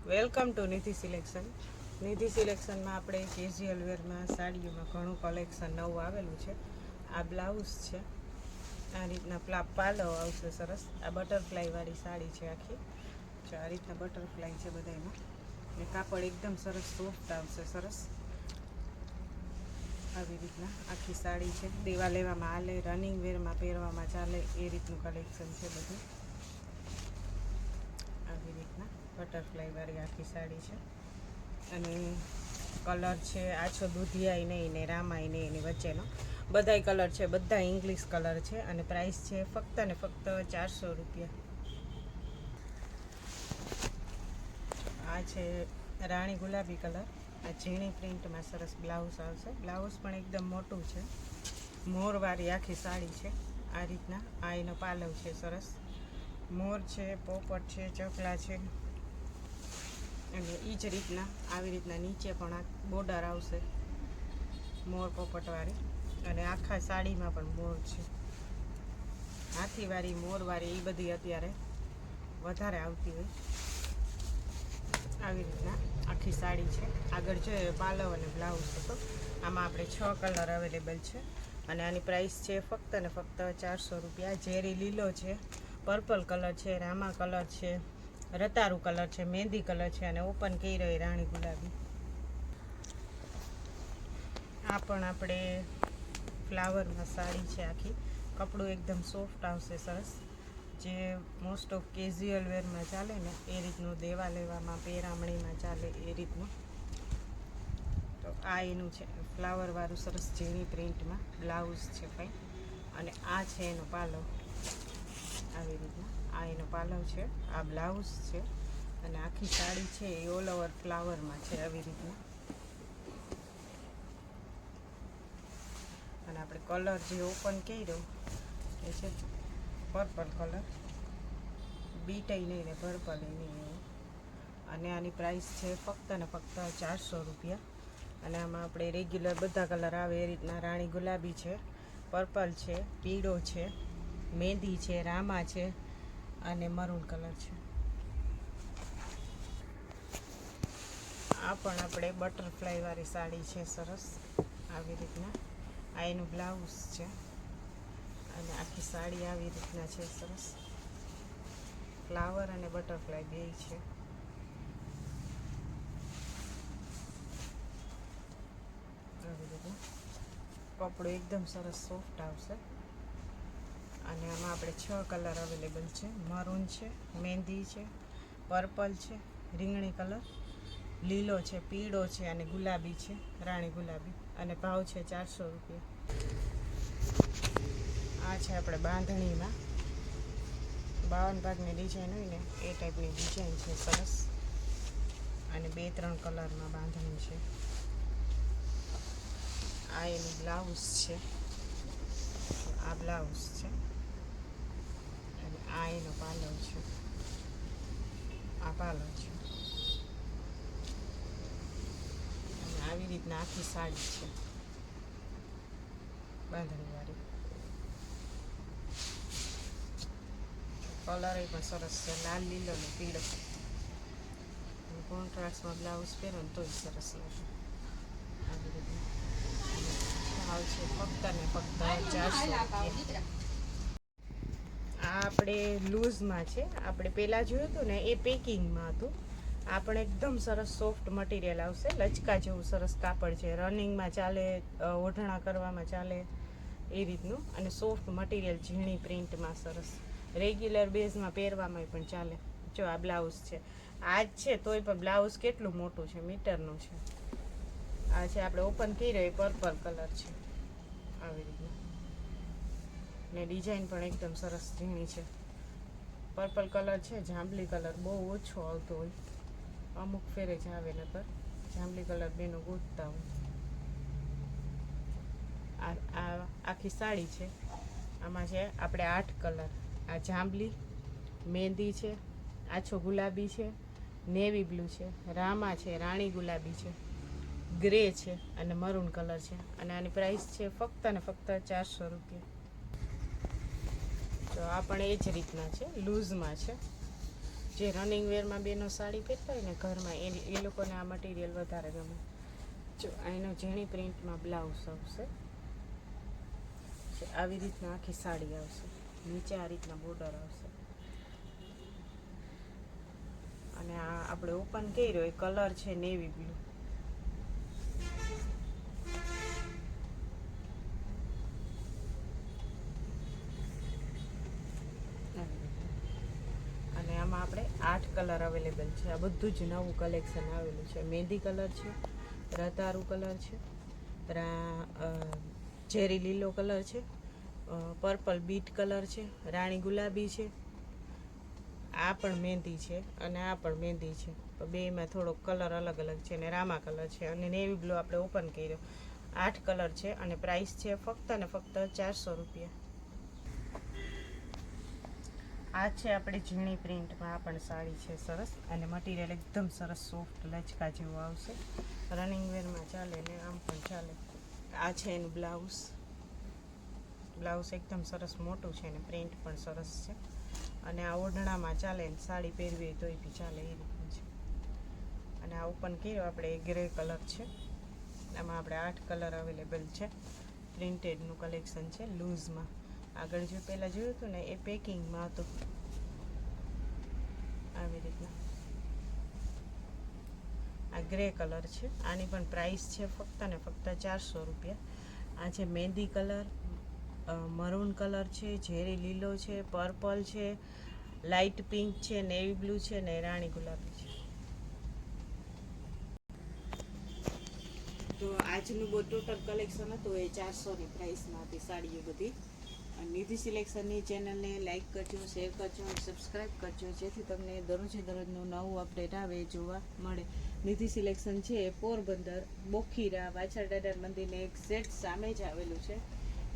Welcome to Nidhi selection. Nidhi સિલેક્શનમાં આપણે casual વેરમાં સાડીઓમાં ઘણું કલેક્શન નવું આવેલું છે. આ બ્લાઉઝ છે, આ રીતના પાલો આવશે સરસ. આ બટરફ્લાયવાળી સાડી છે આખી. જો આ રીતના બટરફ્લાય છે બધામાં, ને કાપડ એકદમ સરસ સોફ્ટ આવશે સરસ. આવી રીતના આખી સાડી છે, દેવા લેવામાં હાલે, રનિંગ વેરમાં પહેરવામાં ચાલે એ રીતનું કલેક્શન છે બધું. આવી રીતના બટરફ્લાયવાળી આખી સાડી છે, અને કલર છે આછો દૂધિયાય નહીં ને રામાય નહીં, એની વચ્ચેનો બધાય કલર છે, બધા ઇંગ્લિશ કલર છે. અને પ્રાઇસ છે ફક્ત ને ફક્ત 400 રૂપિયા. આ છે રાણી ગુલાબી કલર, આ ઝીણી પ્રિન્ટમાં સરસ બ્લાઉઝ આવશે. બ્લાઉઝ પણ એકદમ મોટું છે, મોરવાળી આખી સાડી છે. આ રીતના આ એનો પાલવ છે સરસ, મોર છે, પોપટ છે, ચકલા છે, અને એ જ રીતના આવી રીતના નીચે પણ આ બોર્ડર આવશે મોર પોપટવાળી, અને આખા સાડીમાં પણ મોર છે. હાથીવાળી મોરવાળી એ બધી અત્યારે વધારે આવતી હોય. આવી રીતના આખી સાડી છે. આગળ જોઈએ પાલવ અને બ્લાઉઝ હતો. આમાં આપણે 6 કલર અવેલેબલ છે, અને આની પ્રાઇસ છે ફક્ત ને ફક્ત 400 રૂપિયા. ઝેરી લીલો છે, પર્પલ કલર છે, રામા કલર છે, રતારું કલર છે, મહેંદી કલર છે, અને ઓપન કહી રહી રાણી ગુલાબી. આ પણ આપણે ફ્લાવરમાં સાડી છે આખી. કપડું એકદમ સોફ્ટ આવશે સરસ, જે મોસ્ટ ઓફ કેઝ્યુઅલ વેરમાં ચાલે ને એ રીતનું, દેવા લેવામાં પહેરામણીમાં ચાલે એ રીતનું. તો આ એનું છે ફ્લાવરવાળું સરસ ઝીણી પ્રિન્ટમાં બ્લાઉઝ છે ભાઈ. અને આ છે એનો પાલવ. આવી રીતના આ એનો પાલવ છે, આ બ્લાઉઝ છે, અને આખી સાડી છે એ ઓલ ઓવર ફ્લાવરમાં છે આવી રીતના. અને આપણે કલર જે ઓપન કર્યો એ છે પર્પલ કલર, બીટાઈ નહીં ને પર્પલ નહીં એવું. અને આની પ્રાઇસ છે ફક્ત ને ફક્ત 400 રૂપિયા. અને આમાં આપણે રેગ્યુલર બધા કલર આવે એ રીતના રાણી ગુલાબી છે, પર્પલ છે, પીળો છે, મહેંદી છે, રામા છે, અને મરૂન કલર છે. આ પણ આપણે બટરફ્લાયવાળી સાડી છે સરસ, આવી રીતના. આ એનું બ્લાઉઝ છે, અને આખી સાડી આવી રીતના છે સરસ. ફ્લાવર અને બટરફ્લાય બે છે. આવી રીતના કપડું એકદમ સરસ સોફ્ટ આવશે. અને આમાં આપણે 6 કલર અવેલેબલ છે. મરૂન છે, મહેંદી છે, પર્પલ છે, રીંગણી કલર, લીલો છે, પીળો છે, અને ગુલાબી છે રાણી ગુલાબી. અને ભાવ છે 400 રૂપિયા. આ છે આપણે બાંધણીમાં 52 ભાગની ડિઝાઇન હોય ને એ ટાઈપની ડિઝાઇન છે સરસ, અને 2-3 કલરમાં બાંધણી છે. આ એનું બ્લાઉઝ છે, આ બ્લાઉઝ છે, અને આ એનો પાલવ છે, આ પાલવ છે. અને આવી રીતના આખી સાડી છે બાંધણીવાળી. કલર પણ સરસ છે, લાલ, લીલો ને પીળો. કોન્ટ્રાસ્ટમાં બ્લાઉઝ પહેરો ને તોય સરસ લાગે. આવી રીતના ભાવ છે ફક્ત ને ફક્ત 400 રૂપિયા. આ આપણે લૂઝમાં છે. આપણે પહેલાં જોયું હતું ને એ પેકિંગમાં હતું. આ પણ એકદમ સરસ સોફ્ટ મટીરિયલ આવશે, લચકા જેવું સરસ કાપડ છે, રનિંગમાં ચાલે, ઓઢણા કરવામાં ચાલે એ રીતનું. અને સોફ્ટ મટીરિયલ ઝીણી પ્રિન્ટમાં સરસ, રેગ્યુલર બેઝમાં પહેરવામાં પણ ચાલે. જો આ બ્લાઉઝ છે, આ જ છે તોય પણ બ્લાઉઝ કેટલું મોટું છે, મીટરનું છે. આ છે આપણે ઓપન કર્યો એ પર્પલ કલર છે આવી રીતના, ને ડિઝાઇન પણ એકદમ સરસ ઝીણી છે. પર્પલ કલર છે, જાંબલી કલર બહુ ઓછો આવતો હોય, અમુક ફેરે જ આવે, નકર જાંબલી કલર બેનો ગોતતા હોય. આ આખી સાડી છે, આમાં છે આપણે 8 કલર. આ જાંબલી, મહેંદી છે, આછો ગુલાબી છે, નેવી બ્લુ છે, રામા છે, રાણી ગુલાબી છે, ગ્રે છે, અને મરૂન કલર છે. અને આની પ્રાઇસ છે ફક્ત ને ફક્ત 400 રૂપિયા. તો આ પણ એ જ રીતના છે, લૂઝમાં છે. જે રનિંગ વેરમાં બેનો સાડી પહેરતા હોય ને ઘરમાં એ લોકોને આ મટીરિયલ વધારે ગમે. જો આનો ઝીણી પ્રિન્ટમાં બ્લાઉઝ આવશે, આવી રીતના આખી સાડી આવશે, નીચે આ રીતના બોર્ડર આવશે. અને આ આપણે ઓપન કર્યો એ કલર છે નેવી બ્લુ. અને આમાં આપણે 8 કલર અવેલેબલ છે. આ બધું જ નવું કલેક્શન આવેલું છે. મહેંદી કલર છે, રતારું કલર છે, ઝેરી લીલો કલર છે, પર્પલ બીટ કલર છે, રાણી ગુલાબી છે, આ પણ મહેંદી છે અને આ પણ મહેંદી છે. બેમાં થોડોક કલર અલગ અલગ છે અને રામા કલર છે અને નેવી બ્લુ આપણે ઓપન કર્યો. 8 કલર છે અને પ્રાઇસ છે ફક્ત ને ફક્ત 400 રૂપિયા. આ છે આપણે ઝીણી પ્રિન્ટમાં આ પણ સાડી છે સરસ, અને મટીરિયલ એકદમ સરસ સોફ્ટ લચકા જેવું આવશે. રનિંગ વેરમાં ચાલે ને આમ પણ ચાલે. આ છે એનું બ્લાઉઝ. બ્લાઉઝ એકદમ સરસ મોટું છે અને પ્રિન્ટ પણ સરસ છે. અને આ ઓઢણામાં ચાલે ને સાડી પહેરવી હોય તોય બી ચાલે એ રીતનું છે. અને આ ઓપન કર્યો આપણે ગ્રે કલર છે. આમાં આપણે 8 કલર અવેલેબલ છે. પ્રિન્ટેડનું કલેક્શન છે લૂઝમાં. આગળ જો પહેલાં જોયું હતું ને એ પેકિંગમાં હતું આવી રીતના. આ ગ્રે કલર છે. આની પણ પ્રાઇસ છે ફક્ત ને ફક્ત 400 રૂપિયા. આ છે મહેંદી કલર, મરૂન કલર છે, ઝેરી લીલો છે, પર્પલ છે, લાઇટ પિંક છે, નેવી બ્લુ છે ને રાણી ગુલાબી છે. તો આજનું ટોટલ કલેક્શન હતું એ 400ની પ્રાઇસમાં હતી સાડીઓ બધી. નિધિ સિલેક્શનની ચેનલને લાઇક કરજો, શેર કરજો અને સબસ્ક્રાઈબ કરજો, જેથી તમને દરરોજે દરરોજનું નવું અપડેટ આવે એ જોવા મળે. નિધિ સિલેક્શન છે એ પોરબંદર બોખીરા વાછળ દાદા મંદિરને એક્ઝેક્ટ સામે જ આવેલું છે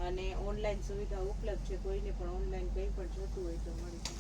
અને ઓનલાઈન સુવિધા ઉપલબ્ધ છે. કોઈને પણ ઓનલાઈન કંઈ પણ જોતું હોય તો મળી શકે.